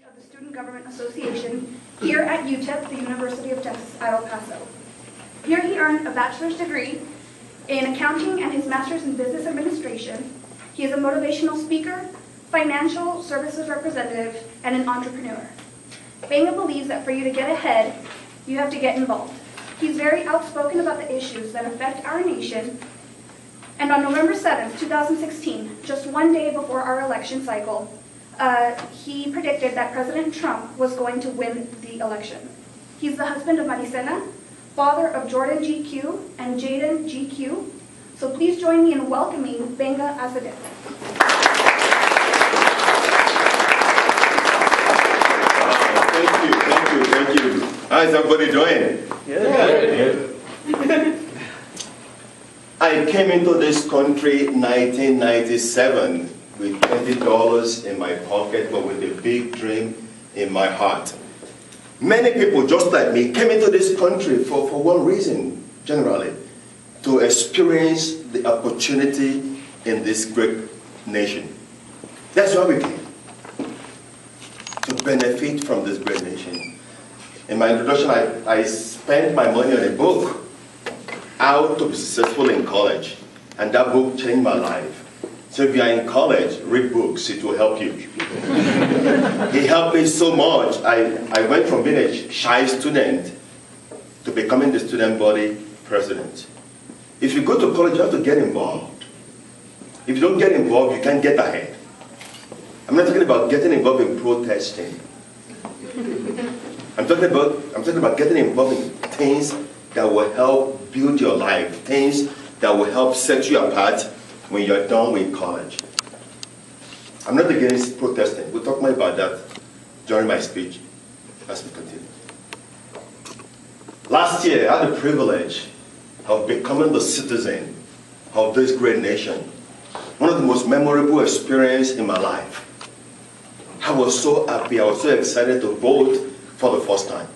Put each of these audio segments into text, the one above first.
of the Student Government Association here at UTEP, the University of Texas at El Paso. Here he earned a bachelor's degree in accounting and his master's in business administration. He is a motivational speaker, financial services representative, and an entrepreneur. Gbenga believes that for you to get ahead, you have to get involved. He's very outspoken about the issues that affect our nation. And on November 7th, 2016, just one day before our election cycle, he predicted that President Trump was going to win the election. He's the husband of Maricela, father of Jordan GQ and Jaden GQ. So please join me in welcoming Gbenga Asedeko. Thank you. How's everybody doing? Yeah. I came into this country in 1997 with $20 in my pocket, but with a big dream in my heart. Many people, just like me, came into this country for one reason, generally, to experience the opportunity in this great nation. That's why we came, to benefit from this great nation. In my introduction, I spent my money on a book, How to Be Successful in College, and that book changed my life. So if you are in college, read books, it will help you. It helped me so much. I went from being a shy student to becoming the student body president. If you go to college, you have to get involved. If you don't get involved, you can't get ahead. I'm not talking about getting involved in protesting. I'm talking about getting involved in things that will help build your life, things that will help set you apart when you're done with college. I'm not against protesting. We'll talk more about that during my speech as we continue. Last year, I had the privilege of becoming the citizen of this great nation. One of the most memorable experiences in my life. I was so happy, I was so excited to vote for the first time.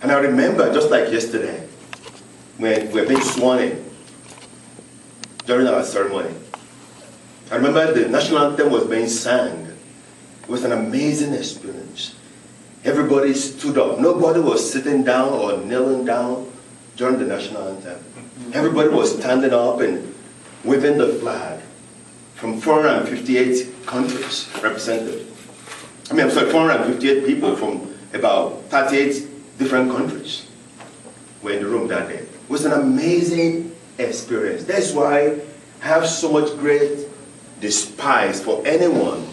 And I remember, just like yesterday, when we were being sworn in during our ceremony. I remember the national anthem was being sung. It was an amazing experience. Everybody stood up. Nobody was sitting down or kneeling down during the national anthem. Everybody was standing up and waving the flag from 458 countries represented. 458 people from about 38 different countries were in the room that day. It was an amazing experience. That's why I have so much great despise for anyone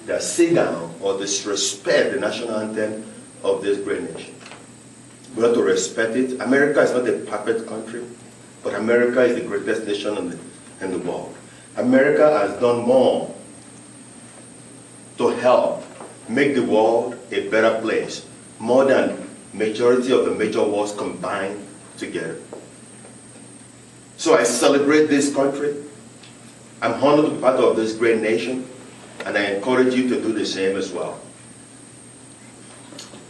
that sit down or disrespect the national anthem of this great nation. We have to respect it. America is not a perfect country, but America is the greatest nation in the world. America has done more to help make the world a better place, more than majority of the major wars combined together. So I celebrate this country. I'm honored to be part of this great nation, and I encourage you to do the same as well.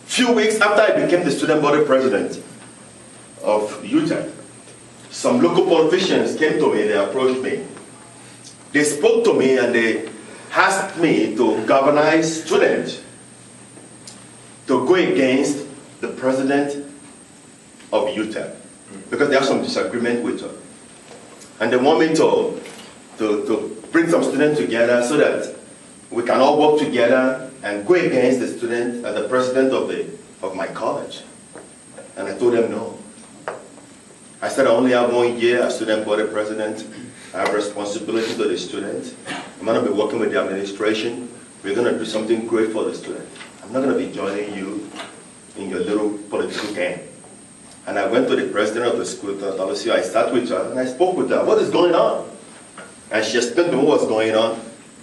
Few weeks after I became the student body president of UTEP, some local politicians came to me, they approached me. They spoke to me and they asked me to galvanize students to go against the president of UTEP because they have some disagreement with her. And they want me to bring some students together so that we can all work together and go against the student as the president of my college. And I told them no. I said I only have 1 year as student body president. I have responsibility to the students. I'm going to be working with the administration. We're going to do something great for the students. I'm not going to be joining you in your little political game. And I went to the president of the school, I sat with her and I spoke with her. What is going on? And she explained to me what was going on.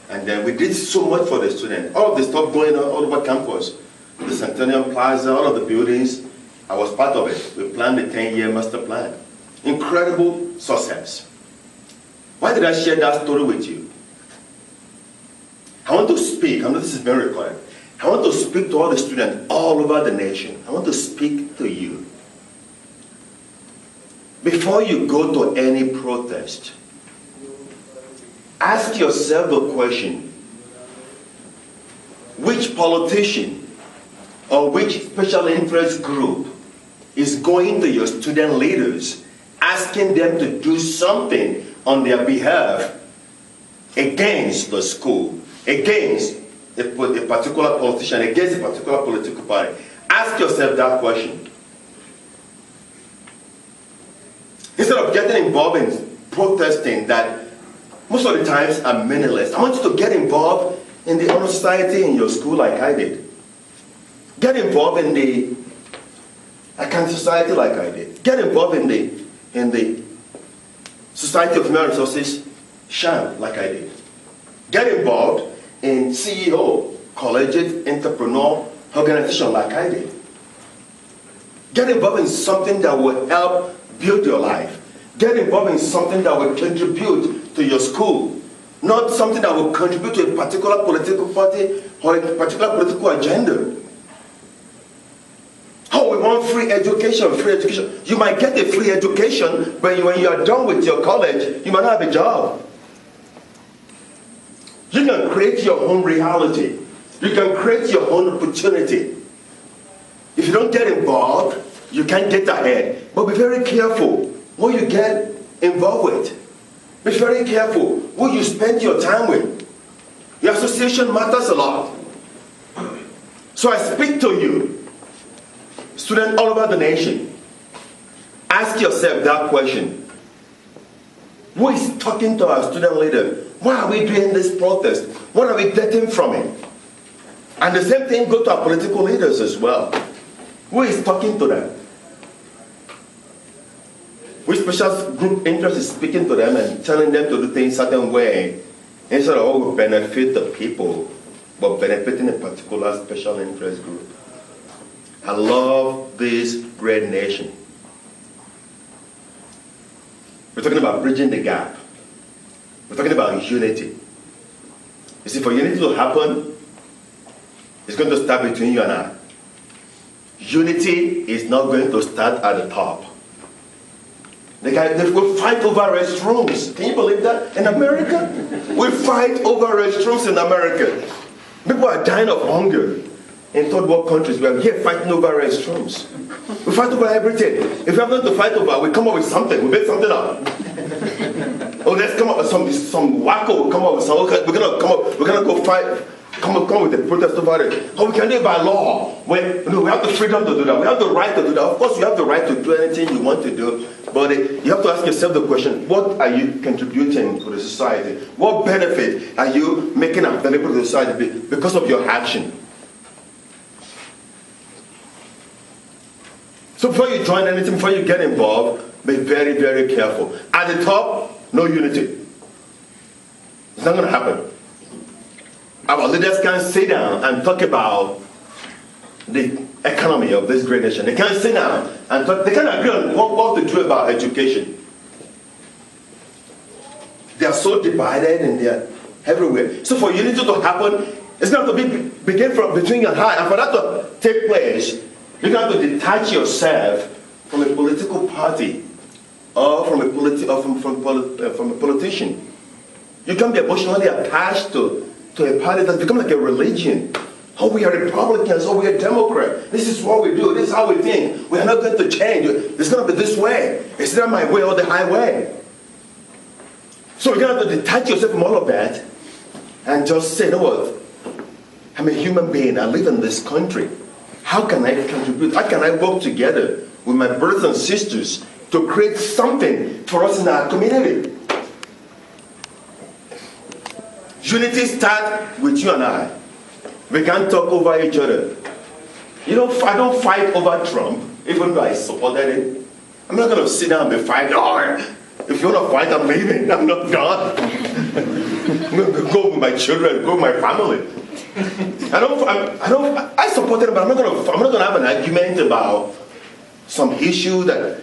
And then we did so much for the students. All of the stuff going on all over campus. The Centennial Plaza, all of the buildings, I was part of it. We planned the 10-year master plan. Incredible success. Why did I share that story with you? I want to speak, I know this is very recorded. I want to speak to all the students all over the nation. I want to speak to you. Before you go to any protest, ask yourself the question, which which politician or which special interest group is going to your student leaders asking them to do something on their behalf against the school, against a particular politician, against a particular political party. Ask yourself that question. Instead of getting involved in protesting that most of the times are meaningless, I want you to get involved in the honor society in your school like I did. Get involved in the account society like I did. Get involved in the Society of Human Resources, SHAM, like I did. Get involved in CEO, collegiate entrepreneur organization like I did. Get involved in something that will help build your life. Get involved in something that will contribute to your school, not something that will contribute to a particular political party or a particular political agenda. Oh, we want free education, free education. You might get a free education, but when you are done with your college, you might not have a job. You can create your own reality. You can create your own opportunity. If you don't get involved, you can't get ahead. But be very careful what you get involved with. Be very careful who you spend your time with. Your association matters a lot. So I speak to you, students all over the nation. Ask yourself that question. Who is talking to our student leader? Why are we doing this protest? What are we getting from it? And the same thing goes to our political leaders as well. Who is talking to them? Which special group interest is speaking to them and telling them to do things a certain way instead of all benefit the people, but benefiting a particular special interest group? I love this great nation. We're talking about bridging the gap. We're talking about unity. You see, for unity to happen, it's going to start between you and I. Unity is not going to start at the top. They will fight over restrooms. Can you believe that? In America? We fight over restrooms in America. People are dying of hunger in third world countries. We are here fighting over restrooms. We fight over everything. If we have nothing to fight over, we come up with something. We make something up. Oh, let's come up with some wacko. We'll come up with some. We're gonna go fight. Come with the protest over it. Oh, we can do it by law. We have the freedom to do that. We have the right to do that. Of course, you have the right to do anything you want to do. But you have to ask yourself the question, what are you contributing to the society? What benefit are you making available to the society because of your action? So before you join anything, before you get involved, be very, very careful. At the top, no unity. It's not going to happen. Our leaders can't sit down and talk about the economy of this great nation. They can't sit down and talk. They can't agree on what to do about education. They are so divided and they are everywhere. So for unity to happen, it's going to begin from between you and I. And for that to take place, you have to detach yourself from a political party or from a politician. You can't be emotionally attached to a party that's become like a religion. Oh, we are Republicans, oh, we are Democrats. This is what we do, this is how we think. We are not going to change. It's going to be this way. It's not my way or the highway. So you have to detach yourself from all of that and just say, you know what? I'm a human being. I live in this country. How can I contribute? How can I work together with my brothers and sisters to create something for us in our community? Unity starts with you and I. We can't talk over each other. I don't fight over Trump, even though I supported him. I'm not going to sit down and be fighting. Oh, if you want to fight, I'm leaving. I'm not done. I'm going to go with my children, go with my family. I supported him, but I'm not going to have an argument about some issue that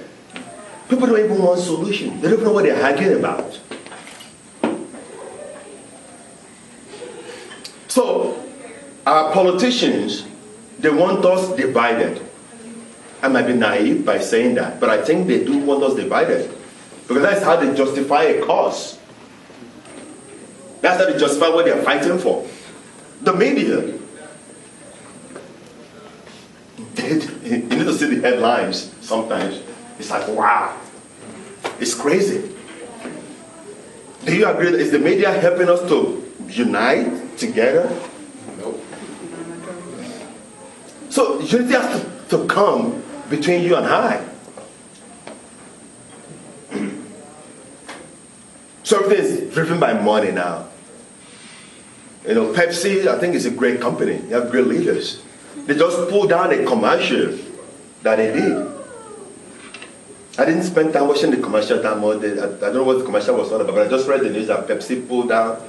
people don't even want a solution. They don't know what they're arguing about. So, our politicians, they want us divided. I might be naive by saying that, but I think they do want us divided. Because that's how they justify a cause. That's how they justify what they're fighting for. The media, need to see the headlines sometimes. It's like, wow, it's crazy. Do you agree that is the media helping us to unite together? Nope. So unity has to come between you and I. So everything is driven by money now. You know, Pepsi, I think, is a great company. They have great leaders. They just pulled down a commercial that they did. I didn't spend time watching the commercial that much. I don't know what the commercial was all about, but I just read the news that Pepsi pulled out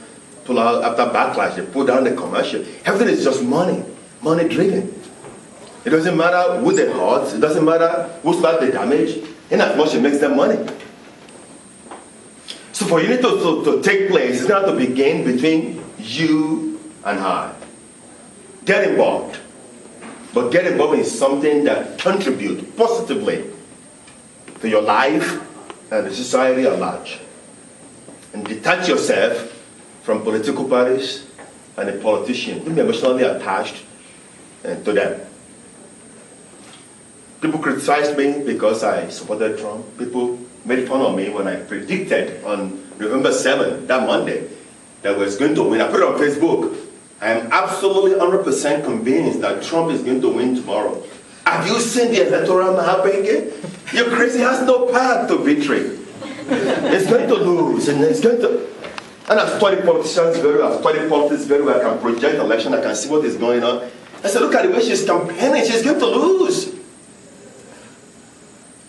after backlash. They pulled down the commercial. Everything is just money driven. It doesn't matter who they hurt. It doesn't matter who started the damage. In as much it makes them money. So for unity to take place, it's going to begin between you and I. Get involved. But get involved in something that contributes positively to your life and the society at large. And detach yourself from political parties and the politicians. Don't be emotionally attached to them. People criticized me because I supported Trump. People made fun of me when I predicted on November 7th, that Monday, that was going to win. I put it on Facebook. I am absolutely 100% convinced that Trump is going to win tomorrow. Have you seen the electoral map again? You're crazy. He has no path to victory. It's going to lose, and it's going to. And I've studied politicians very well. I've studied politics very well. I can project election. I can see what is going on. I said, look at the way she's campaigning. She's going to lose.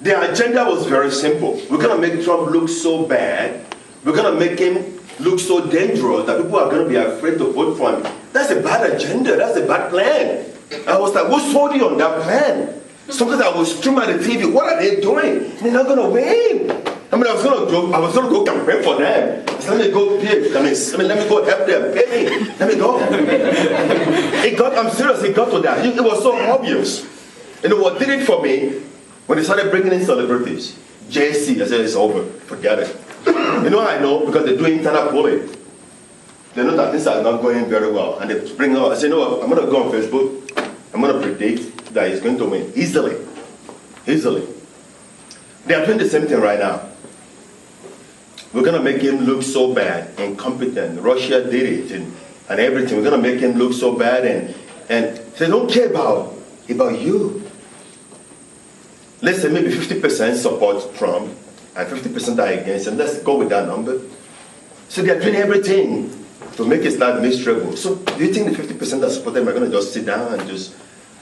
Their agenda was very simple. We're going to make Trump look so bad. We're going to make him look so dangerous that people are going to be afraid to vote for him. That's a bad agenda. That's a bad plan. I was like, who sold you on that plan? Sometimes I was streaming at the TV. What are they doing? They're not going to win. I mean, I was going to go campaign for them. So let me go pay. Let me go help them. Pay me. Let me go. I'm serious. It got to that. It was so obvious. You know what did it for me? When they started bringing in celebrities, JC, I said, it's over. Forget it. You know I know? Because they do internal polling. They know that things are not going very well. And they bring out, I say, no, I'm going to go on Facebook. I'm going to predict that he's going to win. Easily. Easily. They are doing the same thing right now. We're going to make him look so bad, incompetent. Russia did it and everything. We're going to make him look so bad and they don't care about you. Let's say maybe 50% support Trump and 50% are against him. Let's go with that number. So they are doing everything to make his life miserable. So do you think the 50% that support them are going to just sit down and just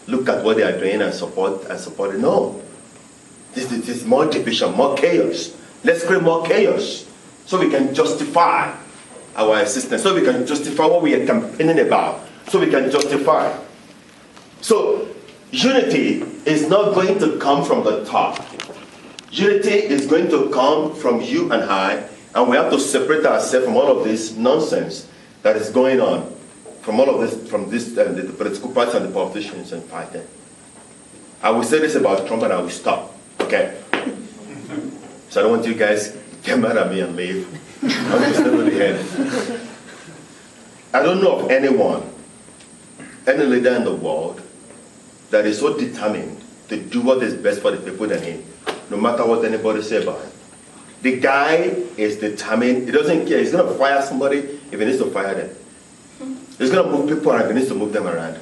look at what they are doing and support it? No. This is more division, more chaos. Let's create more chaos so we can justify our existence, so we can justify what we are campaigning about, so we can justify. So unity is not going to come from the top. Unity is going to come from you and I, and we have to separate ourselves from all of this nonsense that is going on, from all of this, the political parties and the politicians and fighting. I will say this about Trump and I will stop, okay? So I don't want you guys to get mad at me and leave. I'm just really head. I don't know of anyone, any leader in the world, that is so determined to do what is best for the people than him, no matter what anybody says about him. The guy is determined. He doesn't care. He's going to fire somebody if he needs to fire them. He's going to move people around if he needs to move them around.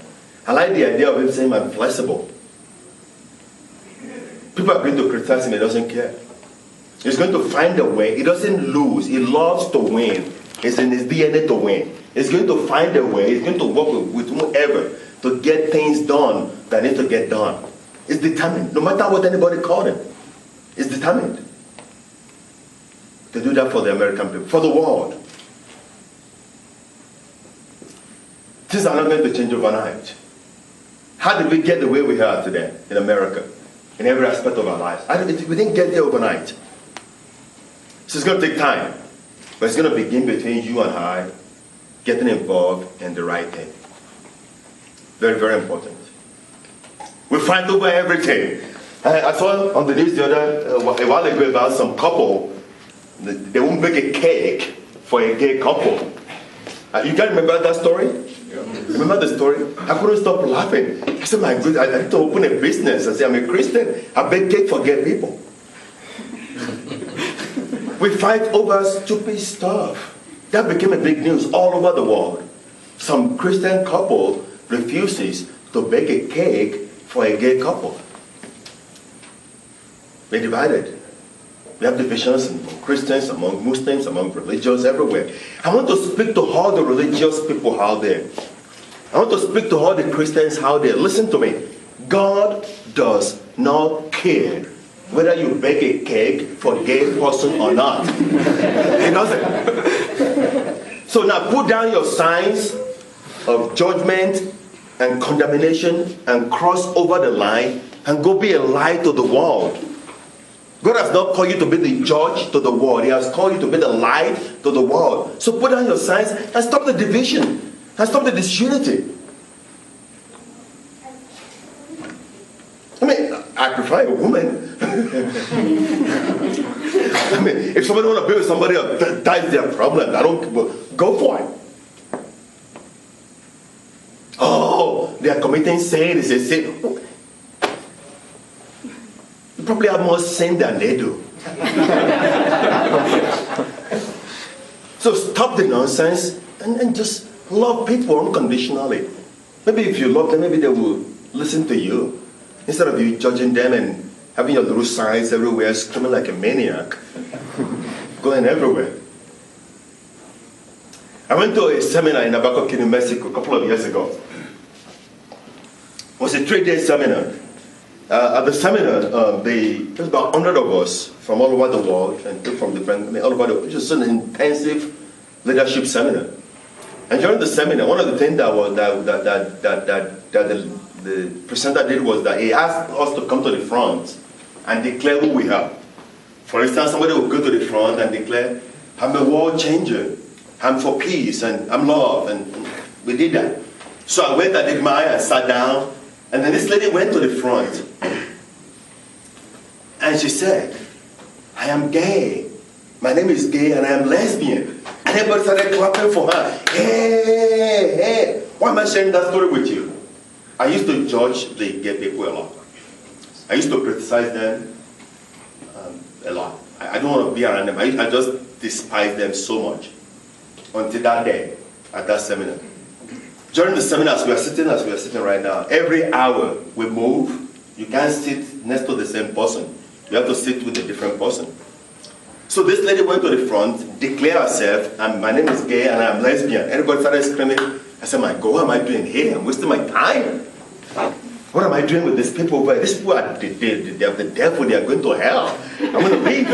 I like the idea of him saying I'm flexible. People are going to criticize him. He doesn't care. He's going to find a way. He doesn't lose. He loves to win. It's in his DNA to win. He's going to find a way. He's going to work with whoever to get things done that need to get done. He's determined. No matter what anybody called him. He's determined to do that for the American people, for the world. Things are not going to change overnight. How did we get the way we are today in America, in every aspect of our lives? We didn't get there overnight. So it's going to take time, but it's going to begin between you and I getting involved in the right thing. Very, very important. We fight over everything. I saw on the news the other a while ago about some couple. They won't make a cake for a gay couple. You guys remember that story? Yeah. Remember the story? I couldn't stop laughing. I said, my goodness, I need to open a business. I said, I'm a Christian. I bake cake for gay people. We fight over stupid stuff. That became a big news all over the world. Some Christian couple refuses to bake a cake for a gay couple. We're divided. We have divisions among Christians, among Muslims, among religions, everywhere. I want to speak to all the religious people out there. I want to speak to all the Christians out there. Listen to me. God does not care whether you bake a cake for a gay person or not. He doesn't. So now put down your signs of judgment and condemnation and cross over the line and go be a light to the world. God has not called you to be the judge to the world. He has called you to be the light to the world. So put down your signs and stop the division. And stop the disunity. I mean, I prefer a woman. I mean, if somebody want to be with somebody else, that's their problem. I don't, go for it. Oh, they are committing sin. It's a sin. You probably have more sin than they do. So stop the nonsense and just love people unconditionally. Maybe if you love them, maybe they will listen to you. Instead of you judging them and having your little signs everywhere, screaming like a maniac, going everywhere. I went to a seminar in Albuquerque, New Mexico a couple of years ago. It was a 3-day seminar. At the seminar, there was about 100 of us from all over the world, and from different, all over the world. It was just an intensive leadership seminar. And during the seminar, one of the things the presenter did was that he asked us to come to the front and declare who we are. For instance, somebody would go to the front and declare, I'm a world changer, I'm for peace, and I'm love, and we did that. So I went, I did mine, I sat down, and then this lady went to the front, and she said, I am gay, my name is gay, and I am lesbian. And everybody started clapping for her. Hey, hey, why am I sharing that story with you? I used to judge the gay people a lot. I used to criticize them a lot. I don't want to be around them. I just despise them so much. Until that day, at that seminar. During the seminar, as we are sitting right now, every hour we move. You can't sit next to the same person. You have to sit with a different person. So this lady went to the front, declared herself, and my name is gay and I'm lesbian. Everybody started screaming. I said, my God, what am I doing here? I'm wasting my time. What am I doing with these people over here? These people are they have the devil, they are going to hell. I'm going to leave.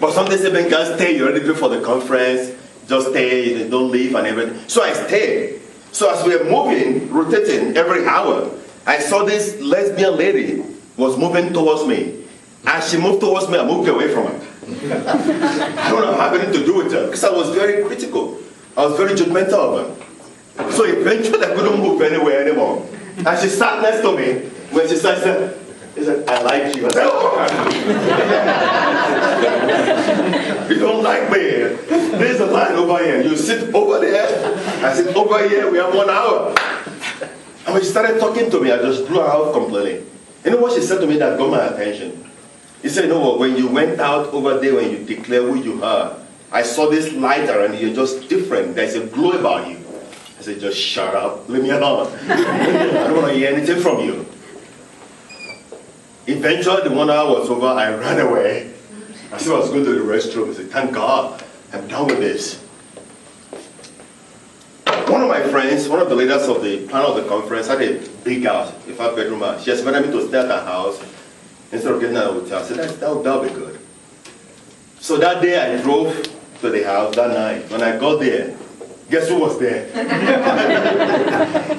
But some days they can stay, you're ready for the conference, just stay, don't leave and everything. So I stayed. So as we were moving, rotating every hour, I saw this lesbian lady was moving towards me. As she moved towards me, I moved away from her. I don't know how I had to do with her, because I was very critical. I was very judgmental of her. So eventually I couldn't move anywhere anymore. And she sat next to me. When she said, I like you. I said, oh. You don't like me. There's a line over here. You sit over there. I sit over here. We have 1 hour. And when she started talking to me, I just blew her out completely. You know what she said to me that got my attention? He said, you know what, when you went out over there, when you declare who you are, I saw this light around you, you're just different. There's a glow about you. I said, just shut up, leave me alone. I don't want to hear anything from you. Eventually, the 1 hour was over, I ran away. I said I was going to the restroom. I said, thank God, I'm done with this. One of my friends, one of the leaders of the panel of the conference, had a big house, a 5-bedroom house. She invited me to stay at her house. Instead of getting at a hotel, I said, that'll be good. So that day I drove to the house that night. When I got there, guess who was there?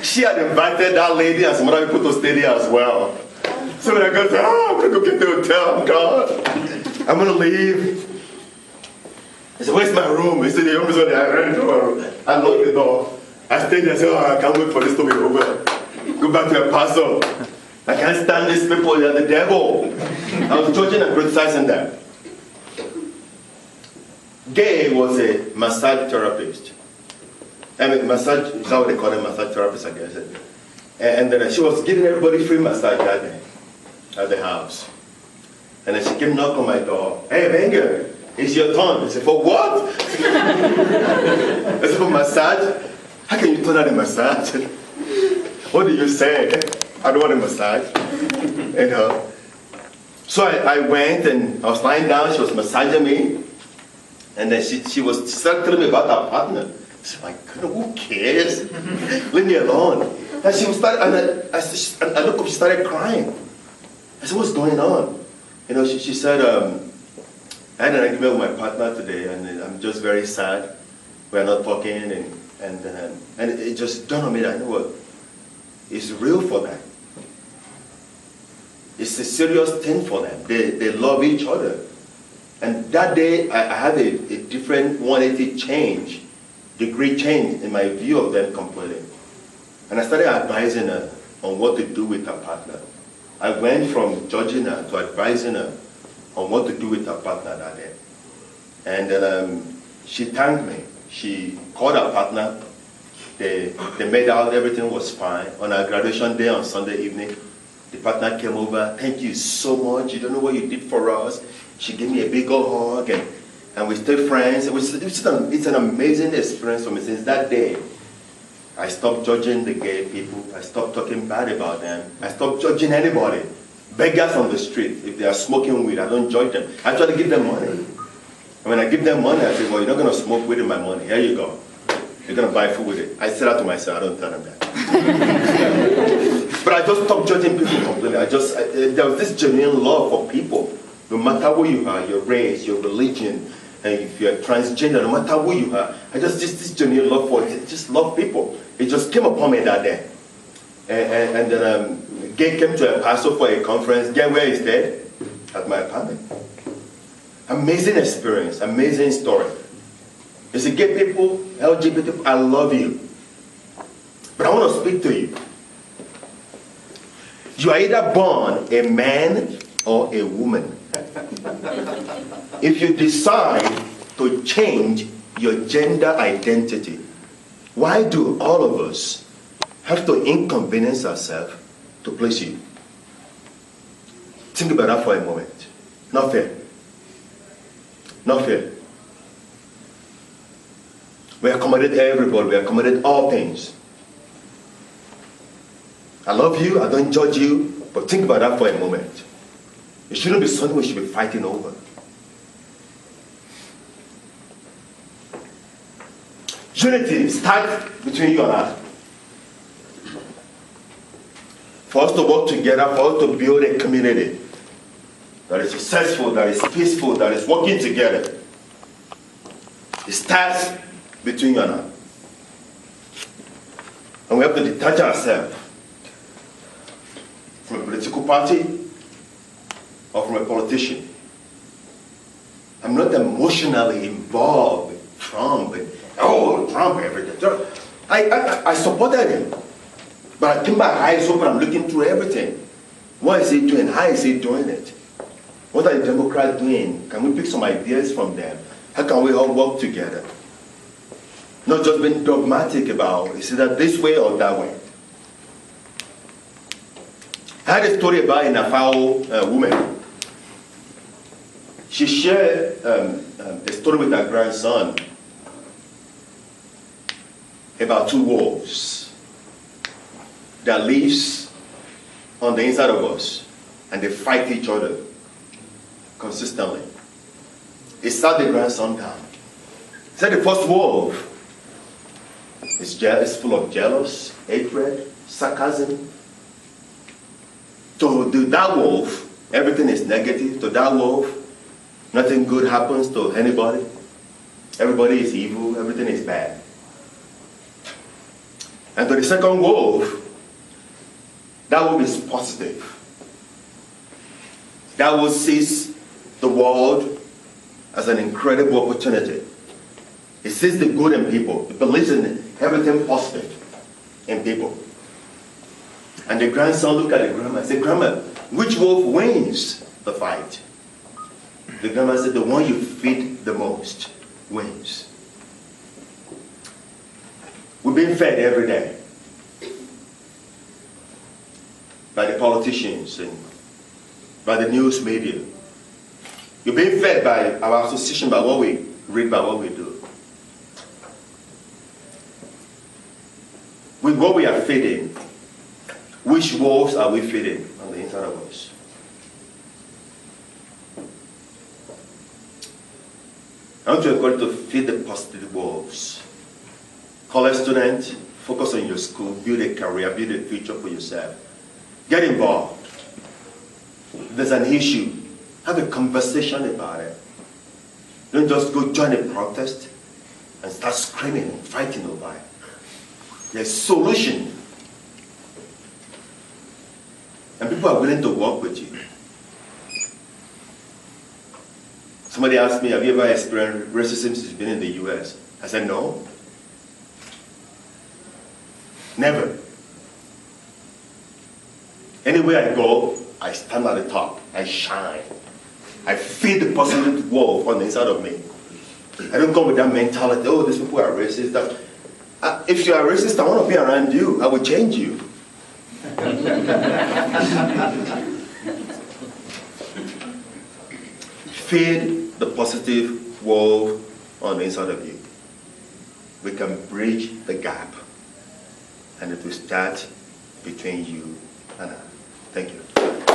She had invited that lady and some other people to stay there as well. So when I got there, I'm going to go get the hotel, God. I'm going to leave. I said, where's my room? He said, the room is on there. I ran into my room. I locked the door. I stayed there and said, oh, I can't wait for this to be over. Go back to El Paso. I can't stand these people, they're the devil. I was judging and criticizing them. Gay was a massage therapist. I mean, massage, is that what they call them, massage therapist, I guess. And then she was giving everybody free massage that day at the house. And then she came knock on my door. Hey, Gbenga, it's your turn. I said, for what? I said, for massage? How can you turn out a massage? What did you say? I don't want a massage. You know. So I went and I was lying down. She was massaging me. And then she was telling me about her partner. I said, my goodness, who cares? Leave me alone. And she was and I looked up, she started crying. I said, what's going on? You know, she said, I had an argument with my partner today, and I'm just very sad. We're not talking, and it just dawned on me that, you know what, it's real for them. It's a serious thing for them. They love each other. And that day, I had a different 180 degree change in my view of them completely. And I started advising her on what to do with her partner. I went from judging her to advising her on what to do with her partner that day. And then she thanked me. She called her partner. They made out everything was fine. On our graduation day on Sunday evening, the partner came over. Thank you so much. You don't know what you did for us. She gave me a big old hug, and we stayed friends. It's an amazing experience for me. Since that day, I stopped judging the gay people. I stopped talking bad about them. I stopped judging anybody. Beggars on the street, if they are smoking weed, I don't judge them. I try to give them money. And when I give them money, I say, well, you're not going to smoke weed with my money. Here you go. You're going to buy food with it. I say that to myself. I don't tell them that. But I just stopped judging people completely. There was this genuine love for people. No matter who you are, your race, your religion, and if you're transgender, no matter who you are, I just this genuine love for it. Just love people. It just came upon me that day. And then Gay came to El Paso for a conference. Gay, where is dead? At my apartment. Amazing experience, amazing story. You see, gay people, LGBT people, I love you. But I want to speak to you. You are either born a man or a woman. If you decide to change your gender identity, why do all of us have to inconvenience ourselves to please you? Think about that for a moment. Not fair. Not fair. We accommodate everybody. We accommodate all things. I love you. I don't judge you. But think about that for a moment. It shouldn't be something we should be fighting over. Unity starts between you and I. For us to work together, for us to build a community that is successful, that is peaceful, that is working together. It starts between you and I. And we have to detach ourselves from a political party or from a politician. I'm not emotionally involved with Trump and, oh, Trump, everything. I supported him. But I keep my eyes open, I'm looking through everything. What is he doing? How is he doing it? What are the Democrats doing? Can we pick some ideas from them? How can we all work together? Not just being dogmatic about, is it that this way or that way? I had a story about a Nafao woman. She shared a story with her grandson about two wolves that lives on the inside of us, and they fight each other consistently. It sat the grandson down. He said the first wolf is full of jealous, hatred, sarcasm. To that wolf, everything is negative. To that wolf, nothing good happens to anybody. Everybody is evil, everything is bad. And to the second wolf, that wolf is positive. That wolf sees the world as an incredible opportunity. It sees the good in people. It believes in everything positive in people. And the grandson looked at the grandma and said, Grandma, which wolf wins the fight? The grandma said, the one you feed the most wins. We're being fed every day. by the politicians and by the news media. You're being fed by our association, by what we read, by what we do. With what we are feeding, which wolves are we feeding on the inside of us? I want to encourage you to feed the positive wolves. College student, focus on your school, build a career, build a future for yourself. Get involved. If there's an issue, have a conversation about it. Don't just go join a protest and start screaming and fighting over it. There's a solution. And people are willing to work with you. Somebody asked me, have you ever experienced racism since you've been in the US? I said, no. Never. Anywhere I go, I stand at the top. I shine. I feed the positive wolf on the inside of me. I don't come with that mentality, oh, these people are racist. If you are racist, I want to be around you. I will change you. Feed the positive wolf on the inside of you. We can bridge the gap. And it will start between you and I. Thank you.